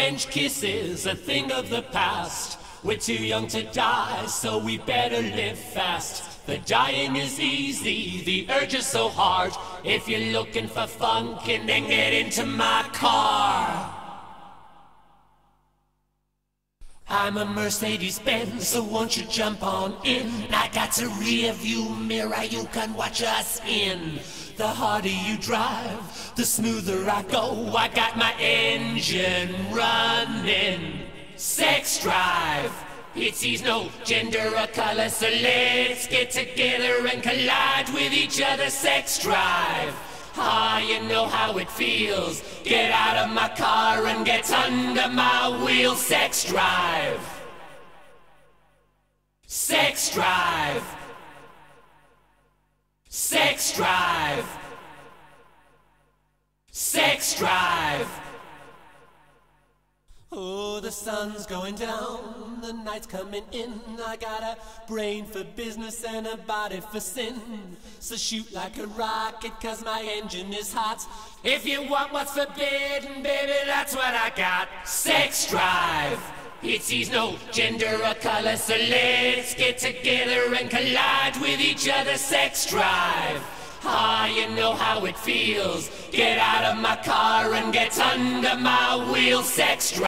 French kisses, a thing of the past. We're too young to die, so we better live fast. The dying is easy, the urge is so hard. If you're looking for funk, and then get into my car. I'm a Mercedes-Benz, so won't you jump on in? I got a rear view mirror you can watch us in. The harder you drive, the smoother I go. I got my engine running. Sex drive, it sees no gender or color, so let's get together and collide with each other. Sex drive. Ah, you know how it feels. Get out of my car and get under my wheel. Sex drive. Sex drive. Sex drive. Sex drive. Oh, the sun's going down, the night's coming in. I got a brain for business and a body for sin. So shoot like a rocket, cause my engine is hot. If you want what's forbidden, baby, that's what I got. Sex drive. It sees no gender or color, so let's get together and collide with each other. Sex drive. Ah, you know how it feels. Get out of my car and get under my wheel. Sex drive.